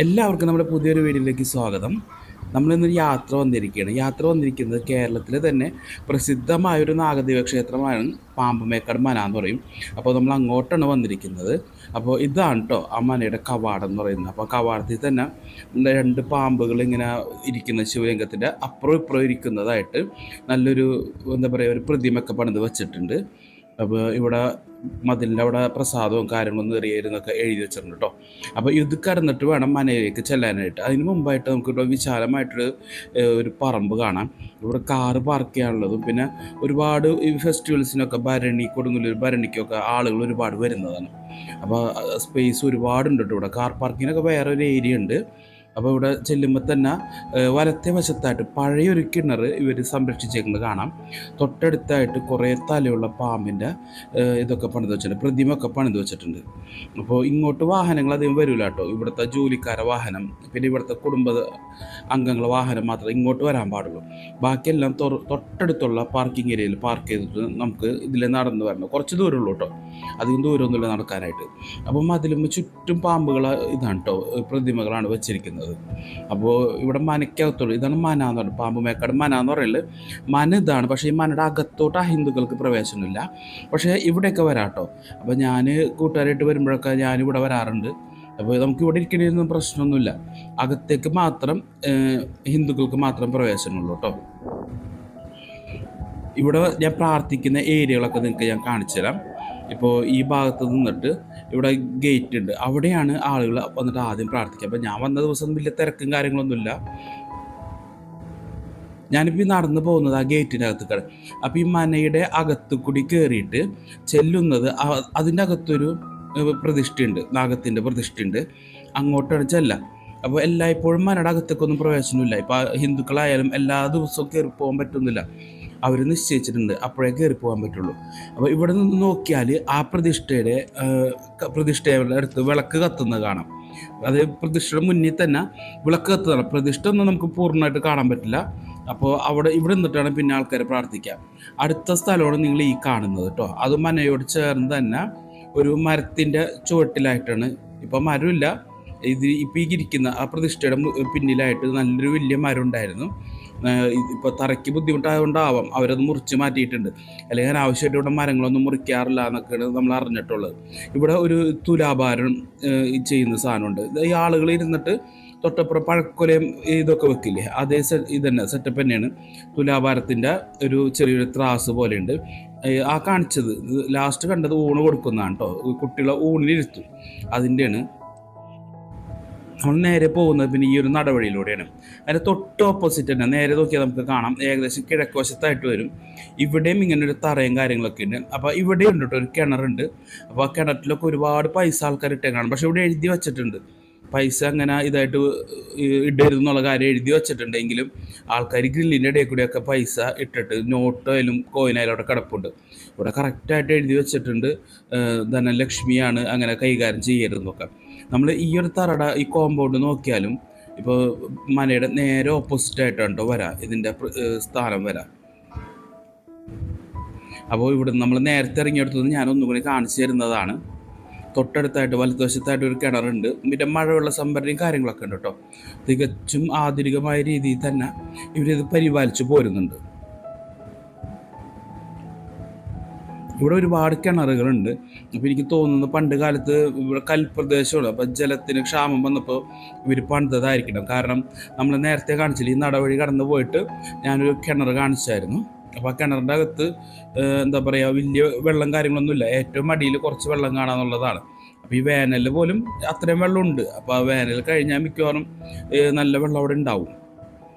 എല്ലാവർക്കും നമ്മുടെ പുതിയൊരു വീഡിയോയിലേക്ക് സ്വാഗതം. നമ്മളിന്നൊരു യാത്ര വന്നിരിക്കുകയാണ്. യാത്ര വന്നിരിക്കുന്നത് കേരളത്തിലെ തന്നെ പ്രസിദ്ധമായൊരു നാഗദൈവ ക്ഷേത്രമാണ് പാമ്പുമേക്കാട് മന എന്ന് പറയും. അപ്പോൾ നമ്മൾ അങ്ങോട്ടാണ് വന്നിരിക്കുന്നത്. അപ്പോൾ ഇതാണ് കേട്ടോ ആ മനയുടെ കവാടം എന്ന് പറയുന്നത്. അപ്പോൾ കവാടത്തിൽ തന്നെ രണ്ട് പാമ്പുകൾ ഇങ്ങനെ ഇരിക്കുന്ന ശിവലിംഗത്തിൻ്റെ അപ്പുറം ഇപ്പുറം ഇരിക്കുന്നതായിട്ട് നല്ലൊരു എന്താ പറയുക ഒരു പ്രതിമയൊക്കെ പണിത് വെച്ചിട്ടുണ്ട്. അപ്പോൾ ഇവിടെ മതിലിൻ്റെ അവിടെ പ്രസാദവും കാര്യങ്ങളൊന്നും എറിയരുന്നൊക്കെ എഴുതി വെച്ചിട്ടുണ്ട് കേട്ടോ. അപ്പോൾ ഇത് കടന്നിട്ട് വേണം മനയിലേക്ക് ചെല്ലാനായിട്ട്. അതിന് മുമ്പായിട്ട് നമുക്കിവിടെ വിശാലമായിട്ടൊരു ഒരു പറമ്പ് കാണാം. ഇവിടെ കാറ് പാർക്ക് ചെയ്യാനുള്ളതും പിന്നെ ഒരുപാട് ഈ ഫെസ്റ്റിവൽസിനൊക്കെ ഭരണി കൊടുങ്ങല്ലൂർ ഭരണിക്കൊക്കെ ആളുകൾ ഒരുപാട് വരുന്നതാണ്. അപ്പോൾ സ്പേസ് ഒരുപാടുണ്ട് കേട്ടോ. ഇവിടെ കാർ പാർക്കിങ്ങിനൊക്കെ വേറെ ഒരു ഏരിയ ഉണ്ട്. അപ്പോൾ ഇവിടെ ചെല്ലുമ്പോൾ തന്നെ വലത്തെ വശത്തായിട്ട് പഴയൊരു കിണർ ഇവർ സംരക്ഷിച്ചേക്കുന്നത് കാണാം. തൊട്ടടുത്തായിട്ട് കുറേ തലയുള്ള പാമ്പിൻ്റെ ഇതൊക്കെ പണിത് വെച്ചിട്ടുണ്ട്, പ്രതിമയൊക്കെ പണിത് വെച്ചിട്ടുണ്ട്. അപ്പോൾ ഇങ്ങോട്ട് വാഹനങ്ങൾ അധികം വരില്ല കേട്ടോ. ഇവിടുത്തെ ജോലിക്കാരെ വാഹനം പിന്നെ ഇവിടുത്തെ കുടുംബ അംഗങ്ങളെ വാഹനം മാത്രമേ ഇങ്ങോട്ട് വരാൻ പാടുള്ളൂ. ബാക്കിയെല്ലാം തൊട്ടടുത്തുള്ള പാർക്കിംഗ് ഏരിയയിൽ പാർക്ക് ചെയ്തിട്ട് നമുക്ക് ഇതിൽ നടന്ന് വരണം. കുറച്ച് ദൂരമുള്ളൂ കേട്ടോ, അധികം ദൂരമൊന്നുമില്ല നടക്കാനായിട്ട്. അപ്പം അതിലും ചുറ്റും പാമ്പുകൾ ഇതാണ് കേട്ടോ, പ്രതിമകളാണ് വെച്ചിരിക്കുന്നത്. അപ്പോൾ ഇവിടെ മനയ്ക്കകത്തുള്ളൂ. ഇതാണ് മന എന്ന് പറയുന്നത്, പാമ്പുമേക്കാട് മന എന്ന് പറയുന്നത്. മന ഇതാണ്, പക്ഷേ ഈ മനയുടെ അകത്തോട്ട് ഹിന്ദുക്കൾക്ക് പ്രവേശനമില്ല. പക്ഷേ ഇവിടെയൊക്കെ വരാം കേട്ടോ. അപ്പോൾ ഞാൻ കൂട്ടുകാരായിട്ട് വരുമ്പോഴൊക്കെ ഞാനിവിടെ വരാറുണ്ട്. അപ്പോൾ നമുക്ക് ഇവിടെ ഇരിക്കണതൊന്നും പ്രശ്നമൊന്നുമില്ല. അകത്തേക്ക് മാത്രം ഹിന്ദുക്കൾക്ക് മാത്രം പ്രവേശനമുള്ളൂ കേട്ടോ. ഇവിടെ ഞാൻ പ്രാർത്ഥിക്കുന്ന ഏരിയകളൊക്കെ നിങ്ങൾക്ക് ഞാൻ കാണിച്ചു തരാം. ഇപ്പോൾ ഈ ഭാഗത്ത് നിന്നിട്ട് ഇവിടെ ഗേറ്റ് ഉണ്ട്, അവിടെയാണ് ആളുകൾ വന്നിട്ട് ആദ്യം പ്രാർത്ഥിക്കുക. അപ്പോൾ ഞാൻ വന്ന ദിവസം വലിയ തിരക്കും കാര്യങ്ങളൊന്നുമില്ല. ഞാനിപ്പോൾ ഈ നടന്നു പോകുന്നത് ആ ഗേറ്റിൻ്റെ അകത്ത്. അപ്പോൾ ഈ മനയുടെ അകത്ത് കൂടി കയറിയിട്ട് ചെല്ലുന്നത് അതിൻ്റെ അകത്തൊരു പ്രതിഷ്ഠയുണ്ട്, നാഗത്തിൻ്റെ പ്രതിഷ്ഠയുണ്ട്. അങ്ങോട്ടാണ് ചെല്ലാം. അപ്പോൾ എല്ലായ്പ്പോഴും മനയുടെ അകത്തേക്കൊന്നും പ്രവേശനമില്ല. ഇപ്പോൾ ഹിന്ദുക്കളായാലും എല്ലാ ദിവസവും കയറി പോകാൻ പറ്റുന്നില്ല. അവർ നിശ്ചയിച്ചിട്ടുണ്ട് അപ്പോഴേ കയറി പോകാൻ പറ്റുള്ളൂ. അപ്പോൾ ഇവിടെ നിന്ന് നോക്കിയാൽ ആ പ്രതിഷ്ഠയുടെ അടുത്ത് വിളക്ക് കത്തുന്നത് കാണാം. അത് പ്രതിഷ്ഠയുടെ മുന്നിൽ തന്നെ വിളക്ക് കത്തുന്നതാണ്. പ്രതിഷ്ഠ ഒന്നും നമുക്ക് പൂർണ്ണമായിട്ട് കാണാൻ പറ്റില്ല. അപ്പോൾ ഇവിടെ നിന്നിട്ടാണ് പിന്നെ ആൾക്കാർ പ്രാർത്ഥിക്കുക. അടുത്ത സ്ഥലമാണ് നിങ്ങൾ ഈ കാണുന്നത് കേട്ടോ. അത് മനയോട് ചേർന്ന് തന്നെ ഒരു മരത്തിൻ്റെ ചുവട്ടിലായിട്ടാണ്. ഇപ്പം മരമില്ല, ഇത് ഇപ്പം ഈ ഇരിക്കുന്ന ആ പ്രതിഷ്ഠയുടെ പിന്നിലായിട്ട് നല്ലൊരു വലിയ മരം ഉണ്ടായിരുന്നു. ഇപ്പോൾ തറയ്ക്ക് ബുദ്ധിമുട്ടായതുകൊണ്ടാവാം അവരത് മുറിച്ച് മാറ്റിയിട്ടുണ്ട്. അല്ലെങ്കിൽ അനാവശ്യമായിട്ട് ഇവിടെ മരങ്ങളൊന്നും മുറിക്കാറില്ല എന്നൊക്കെയാണ് നമ്മൾ അറിഞ്ഞിട്ടുള്ളത്. ഇവിടെ ഒരു തുലാഭാരം ചെയ്യുന്ന സാധനമുണ്ട്. ഈ ആളുകൾ ഇരുന്നിട്ട് തൊട്ടപ്പുറം പഴക്കൊലയും ഇതൊക്കെ വെക്കില്ലേ, അതേ ഇതന്നെ സെറ്റപ്പ് തന്നെയാണ്. തുലാഭാരത്തിൻ്റെ ഒരു ചെറിയൊരു ത്രാസ് പോലെയുണ്ട്. ആ കാണിച്ചത് ലാസ്റ്റ് കണ്ടത് ഊണ് കൊടുക്കുന്നതാണ് കേട്ടോ. കുട്ടികളെ ഊണിലിരുത്തും, അതിൻ്റെയാണ്. നമ്മൾ നേരെ പോകുന്നത് പിന്നെ ഈ ഒരു നടവഴിയിലൂടെയാണ്. അതിൻ്റെ തൊട്ട് ഓപ്പോസിറ്റ് തന്നെ നേരെ നോക്കിയാൽ നമുക്ക് കാണാം, ഏകദേശം കിഴക്ക് വശത്തായിട്ട് വരും. ഇവിടെയും ഇങ്ങനെ ഒരു തറയും കാര്യങ്ങളൊക്കെ ഉണ്ട്. അപ്പോൾ ഇവിടെ ഉണ്ട് കേട്ടോ, ഒരു കിണറുണ്ട്. അപ്പോൾ ആ കിണറ്റിലൊക്കെ ഒരുപാട് പൈസ ആൾക്കാർ ഇട്ടേ കാണും. പക്ഷെ ഇവിടെ എഴുതി വെച്ചിട്ടുണ്ട് പൈസ അങ്ങനെ ഇതായിട്ട് ഇടരുത് എന്നുള്ള കാര്യം എഴുതി വെച്ചിട്ടുണ്ടെങ്കിലും ആൾക്കാർ ഗ്രില്ലിൻ്റെ ഇടയിൽ കൂടെയൊക്കെ പൈസ ഇട്ടിട്ട് നോട്ടായാലും കോയിനായാലും അവിടെ കിടപ്പുണ്ട്. ഇവിടെ കറക്റ്റായിട്ട് എഴുതി വെച്ചിട്ടുണ്ട് ധനലക്ഷ്മിയാണ് അങ്ങനെ കൈകാര്യം ചെയ്യരുതെന്നൊക്കെ. നമ്മൾ ഈ ഒരു ഈ കോമ്പൗണ്ട് നോക്കിയാലും ഇപ്പോൾ മനയുടെ നേരെ ഓപ്പോസിറ്റായിട്ടാണ് കേട്ടോ വരാം, ഇതിൻ്റെ സ്ഥാനം വരാം. അപ്പോൾ ഇവിടെ നമ്മൾ നേരത്തെ ഇറങ്ങിയെടുത്തത് ഞാൻ ഒന്നുകൂടി കാണിച്ചു തരുന്നതാണ്. തൊട്ടടുത്തായിട്ട് വലതുവശത്തായിട്ട് ഒരു കിണറുണ്ട്. പിന്നെ മഴവെള്ള സംഭരണിയും കാര്യങ്ങളൊക്കെ ഉണ്ട് കേട്ടോ. തികച്ചും ആധുനികമായ രീതിയിൽ തന്നെ ഇവരിത് പരിപാലിച്ചു പോരുന്നുണ്ട്. ഇവിടെ ഒരുപാട് കിണറുകളുണ്ട്. അപ്പോൾ എനിക്ക് തോന്നുന്നു പണ്ട് കാലത്ത് ഇവിടെ കൽപ്രദേശമാണ്. അപ്പോൾ ജലത്തിന് ക്ഷാമം വന്നപ്പോൾ ഇവർ പണിതതായിരിക്കണം. കാരണം നമ്മൾ നേരത്തെ കാണിച്ചില്ല, ഈ നടവഴി കടന്നു പോയിട്ട് ഞാനൊരു കിണർ കാണിച്ചായിരുന്നു. അപ്പോൾ ആ കിണറിൻ്റെ അകത്ത് എന്താ പറയുക, വലിയ വെള്ളം കാര്യങ്ങളൊന്നുമില്ല. ഏറ്റവും അടിയിൽ കുറച്ച് വെള്ളം കാണാമെന്നുള്ളതാണ്. അപ്പോൾ ഈ വേനലിൽ പോലും അത്രയും വെള്ളമുണ്ട്. അപ്പോൾ ആ വേനൽ കഴിഞ്ഞാൽ മിക്കവാറും നല്ല വെള്ളം അവിടെ ഉണ്ടാവും.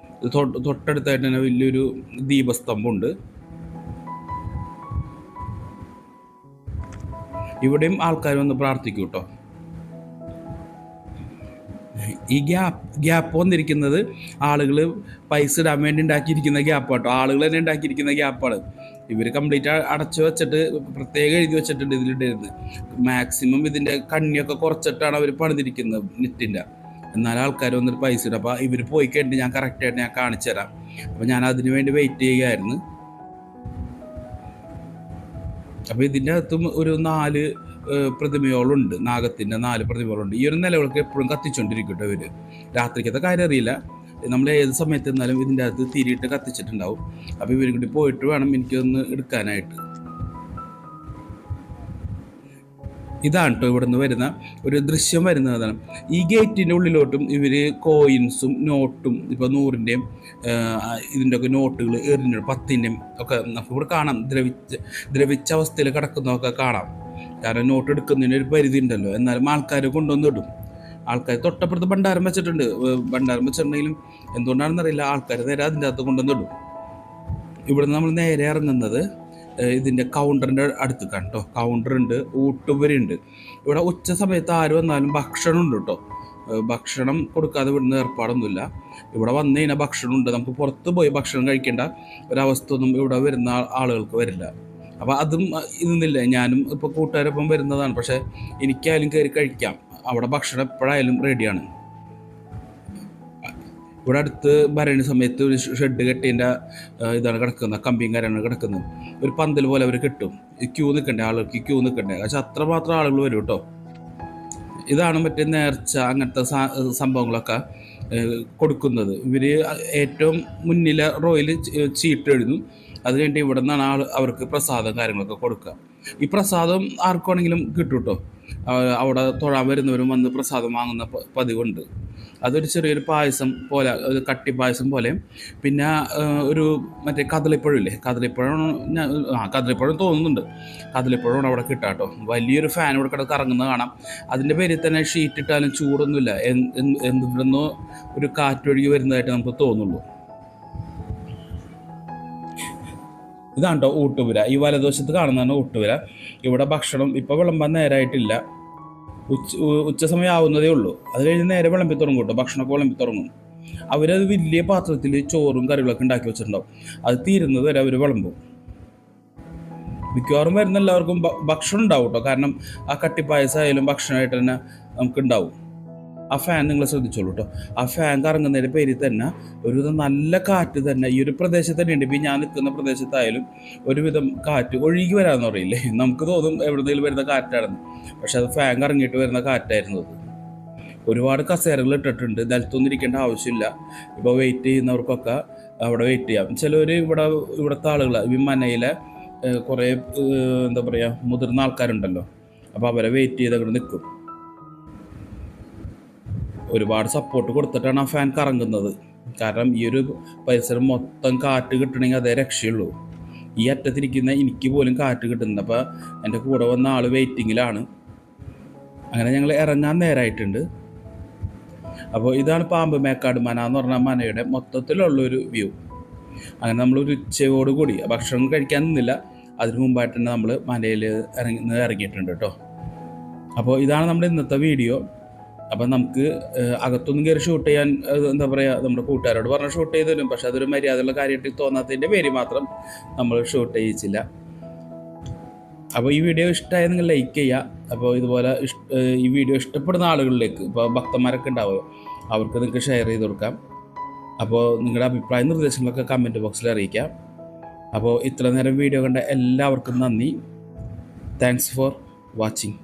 തൊട്ടടുത്തായിട്ട് തന്നെ വലിയൊരു ദീപസ്തംഭമുണ്ട്. ഇവിടെയും ആൾക്കാർ വന്ന് പ്രാർത്ഥിക്കും കേട്ടോ. ഈ ഗ്യാപ്പ് വന്നിരിക്കുന്നത് ആളുകൾ പൈസ ഇടാൻ വേണ്ടി ഉണ്ടാക്കിയിരിക്കുന്ന ഗ്യാപ്പ് കേട്ടോ. ആളുകൾ തന്നെ ഉണ്ടാക്കിയിരിക്കുന്ന ഗ്യാപ്പാണ്. ഇവർ കംപ്ലീറ്റ് അടച്ചു വെച്ചിട്ട് പ്രത്യേകം എഴുതി വെച്ചിട്ടുണ്ട് ഇതിലിട്ടിരുന്ന്. മാക്സിമം ഇതിൻ്റെ കണ്ണിയൊക്കെ കുറച്ചിട്ടാണ് അവർ പണിതിരിക്കുന്നത് നെറ്റിൻ്റെ. എന്നാലും ആൾക്കാർ വന്നിട്ട് പൈസ ഇടും. അപ്പോൾ ഇവർ പോയി കഴിഞ്ഞിട്ട് ഞാൻ കറക്റ്റായിട്ട് ഞാൻ കാണിച്ചു തരാം. അപ്പോൾ ഞാൻ അതിന് വേണ്ടി വെയിറ്റ് ചെയ്യുകയായിരുന്നു. അപ്പോൾ ഇതിൻ്റെ അകത്തും ഒരു 4 പ്രതിമകളുണ്ട്, നാഗത്തിൻ്റെ 4 പ്രതിമകളുണ്ട്. ഈ ഒരു നിലവിളക്ക് എപ്പോഴും കത്തിച്ചുകൊണ്ടിരിക്കും കേട്ടോ ഇവർ. രാത്രിക്കത്തെ കാര്യം അറിയില്ല, നമ്മൾ ഏത് സമയത്ത് എന്നാലും ഇതിൻ്റെ അകത്ത് തിരിയിട്ട് കത്തിച്ചിട്ടുണ്ടാവും. അപ്പോൾ ഇവരും കൂടി പോയിട്ട് വേണം എനിക്കൊന്ന് എടുക്കാനായിട്ട്. ഇതാണ് കേട്ടോ ഇവിടെ നിന്ന് വരുന്ന ഒരു ദൃശ്യം വരുന്നതാണ്. ഈ ഗേറ്റിൻ്റെ ഉള്ളിലോട്ടും ഇവർ കോയിൻസും നോട്ടും, ഇപ്പോൾ 100-ൻ്റെയും ഇതിൻ്റെ ഒക്കെ നോട്ടുകൾ എറിഞ്ഞ 10-ൻ്റെയും ഒക്കെ നമുക്കിവിടെ കാണാം. ദ്രവിച്ച അവസ്ഥയിൽ കിടക്കുന്നതൊക്കെ കാണാം. കാരണം നോട്ട് എടുക്കുന്നതിന് ഒരു പരിധി ഉണ്ടല്ലോ. എന്നാലും ആൾക്കാർ കൊണ്ടുവന്നിടും. ആൾക്കാർ തൊട്ടപ്പുറത്ത് ഭണ്ഡാരം വെച്ചിട്ടുണ്ട്. ഭണ്ഡാരം വെച്ചിട്ടുണ്ടെങ്കിലും എന്തുകൊണ്ടാണെന്നറിയില്ല, ആൾക്കാർ നേരെ അതിൻ്റെ അകത്ത് കൊണ്ടുവന്നിടും. ഇവിടുന്ന് നമ്മൾ നേരെ ഇറങ്ങുന്നത് ഇതിൻ്റെ കൗണ്ടറിൻ്റെ അടുത്ത് കേട്ടോ. കൗണ്ടറുണ്ട്, ഊട്ടുപുരയുണ്ട്. ഇവിടെ ഉച്ച സമയത്ത് ആര് വന്നാലും ഭക്ഷണം ഉണ്ട് കേട്ടോ. ഭക്ഷണം കൊടുക്കാതെ വിടുന്ന ഏർപ്പാടൊന്നുമില്ല. ഇവിടെ വന്നു കഴിഞ്ഞാൽ ഭക്ഷണമുണ്ട്. നമുക്ക് പുറത്ത് പോയി ഭക്ഷണം കഴിക്കേണ്ട ഒരവസ്ഥ ഒന്നും ഇവിടെ വരുന്ന ആളുകൾക്ക് വരില്ല. അപ്പോൾ അതും ഇതൊന്നുമില്ല. ഞാനും ഇപ്പോൾ കൂട്ടുകാരൊപ്പം വരുന്നതാണ്, പക്ഷേ എനിക്കായാലും കയറി കഴിക്കാം. അവിടെ ഭക്ഷണം എപ്പോഴായാലും റെഡിയാണ്. ഇവിടെ അടുത്ത് ഭരണി സമയത്ത് ഒരു ഷെഡ് കെട്ടിൻ്റെ ഇതാണ് കിടക്കുന്നത്, കമ്പിയും കാര്യമാണ് കിടക്കുന്നത്. ഒരു പന്തൽ പോലെ അവർ കെട്ടും. ക്യൂ നിൽക്കണ്ടേ, ആളുകൾക്ക് ക്യൂ നിൽക്കണ്ടേ. പക്ഷെ അത്രമാത്രം ആളുകൾ വരും കേട്ടോ. ഇതാണ് മറ്റേ നേർച്ച അങ്ങനത്തെ സംഭവങ്ങളൊക്കെ കൊടുക്കുന്നത്. ഇവർ ഏറ്റവും മുന്നിലെ റോയിൽ ചീട്ട് എഴുതും. അത് കഴിഞ്ഞിട്ട് ഇവിടെ നിന്നാണ് അവർക്ക് പ്രസാദം കാര്യങ്ങളൊക്കെ കൊടുക്കുക. ഈ പ്രസാദം ആർക്കാണെങ്കിലും കിട്ടും കേട്ടോ. അവിടെ തൊഴാൻ വരുന്നവരും വന്ന് പ്രസാദം വാങ്ങുന്ന പതിവുണ്ട്. അതൊരു ചെറിയൊരു പായസം പോലെ, ഒരു കട്ടി പായസം പോലെ. പിന്നെ ഒരു മറ്റേ കദളിപ്പഴമില്ലേ, കദളിപ്പഴം തോന്നുന്നുണ്ട്. കദളിപ്പഴമാണ് അവിടെ കിട്ടുക കേട്ടോ. വലിയൊരു ഫാൻ ഇവിടെ കിടന്ന് കറങ്ങുന്നത് കാണാം. അതിൻ്റെ പേരിൽ തന്നെ ഷീറ്റ് ഇട്ടാലും ചൂടൊന്നുമില്ല. എന്തിവിടുന്നോ ഒരു കാറ്റൊഴുകി വരുന്നതായിട്ട് നമുക്ക് തോന്നുള്ളൂ. ഇതാണ് കേട്ടോ ഊട്ടുപുര. ഈ വലതുവശത്ത് കാണുന്നതാണ് ഊട്ടുപുര. ഇവിടെ ഭക്ഷണം ഇപ്പോൾ വിളമ്പാൻ നേരമായിട്ടില്ല. ഉച്ച സമയം ആവുന്നതേ ഉള്ളൂ. അത് കഴിഞ്ഞ് നേരെ വിളമ്പി തുടങ്ങും കേട്ടോ. ഭക്ഷണമൊക്കെ വിളമ്പി തുടങ്ങും. അവരത് വലിയ പാത്രത്തിൽ ചോറും കറികളൊക്കെ ഉണ്ടാക്കി വെച്ചിട്ടുണ്ടാവും. അത് തീരുന്നത് വരെ അവർ വിളമ്പും. മിക്കവാറും വരുന്ന എല്ലാവർക്കും ഭക്ഷണം ഉണ്ടാവും കേട്ടോ. കാരണം ആ കട്ടിപ്പായസമായാലും ഭക്ഷണമായിട്ട് തന്നെ നമുക്ക് ഉണ്ടാവും. ആ ഫാൻ നിങ്ങൾ ശ്രദ്ധിച്ചോളൂ കേട്ടോ. ആ ഫാൻ കറങ്ങുന്നതിൻ്റെ പേരിൽ തന്നെ ഒരുവിധം നല്ല കാറ്റ് തന്നെ ഈ ഒരു പ്രദേശത്ത് തന്നെയുണ്ട്. ഇപ്പം ഞാൻ നിൽക്കുന്ന പ്രദേശത്തായാലും ഒരുവിധം കാറ്റ് ഒഴുകി വരാമെന്ന് പറയില്ലേ, നമുക്ക് തോന്നും എവിടെയെങ്കിലും വരുന്ന കാറ്റാണെന്ന്. പക്ഷെ അത് ഫാൻ കറങ്ങിയിട്ട് വരുന്ന കാറ്റായിരുന്നു അത്. ഒരുപാട് കസേരകൾ ഇട്ടിട്ടുണ്ട്. നിലത്തൊന്നും ഇരിക്കേണ്ട ആവശ്യമില്ല. ഇപ്പോൾ വെയിറ്റ് ചെയ്യുന്നവർക്കൊക്കെ അവിടെ വെയിറ്റ് ചെയ്യാം. ചിലർ ഇവിടുത്തെ ആളുകൾ ഈ മനയിലെ കുറേ എന്താ പറയുക മുതിർന്ന ആൾക്കാരുണ്ടല്ലോ, അപ്പോൾ അവരെ വെയിറ്റ് ചെയ്ത് അവിടെ നിൽക്കും. ഒരുപാട് സപ്പോർട്ട് കൊടുത്തിട്ടാണ് ആ ഫാൻ കറങ്ങുന്നത്. കാരണം ഈ ഒരു പരിസരം മൊത്തം കാറ്റ് കിട്ടണമെങ്കിൽ അതേ രക്ഷയുള്ളൂ. ഈ അറ്റത്തിരിക്കുന്ന എനിക്ക് പോലും കാറ്റ് കിട്ടുന്നുണ്ട്. അപ്പോൾ എൻ്റെ കൂടെ വന്ന ആൾ വെയിറ്റിങ്ങിലാണ്. അങ്ങനെ ഞങ്ങൾ ഇറങ്ങാൻ നേരമായിട്ടുണ്ട്. അപ്പോൾ ഇതാണ് പാമ്പ് മേക്കാട് മന എന്ന് പറഞ്ഞ മനയുടെ മൊത്തത്തിലുള്ളൊരു വ്യൂ. അങ്ങനെ നമ്മളൊരു ഉച്ചയോടുകൂടി ഭക്ഷണം കഴിക്കാൻ നിന്നില്ല. അതിന് മുമ്പായിട്ട് തന്നെ നമ്മൾ മനയിൽ ഇറങ്ങിയിട്ടുണ്ട് കേട്ടോ. അപ്പോൾ ഇതാണ് നമ്മുടെ ഇന്നത്തെ വീഡിയോ. അപ്പം നമുക്ക് അകത്തൊന്നും കയറി ഷൂട്ട് ചെയ്യാൻ എന്താ പറയുക, നമ്മുടെ കൂട്ടുകാരോട് പറഞ്ഞ് ഷൂട്ട് ചെയ്ത് തരും. പക്ഷെ അതൊരു മര്യാദയുള്ള കാര്യമായിട്ട് തോന്നാത്തതിൻ്റെ പേര് മാത്രം നമ്മൾ ഷൂട്ട് ചെയ്യിച്ചില്ല. അപ്പോൾ ഈ വീഡിയോ ഇഷ്ടമായത് നിങ്ങൾ ലൈക്ക് ചെയ്യുക. അപ്പോൾ ഇതുപോലെ ഈ വീഡിയോ ഇഷ്ടപ്പെടുന്ന ആളുകളിലേക്ക്, ഇപ്പോൾ ഭക്തന്മാരൊക്കെ ഉണ്ടാവുമോ, അവർക്ക് നിങ്ങൾക്ക് ഷെയർ ചെയ്ത് കൊടുക്കാം. അപ്പോൾ നിങ്ങളുടെ അഭിപ്രായ നിർദ്ദേശങ്ങളൊക്കെ കമൻറ്റ് ബോക്സിൽ അറിയിക്കാം. അപ്പോൾ ഇത്ര നേരം വീഡിയോ കണ്ട എല്ലാവർക്കും നന്ദി. Thanks for watching.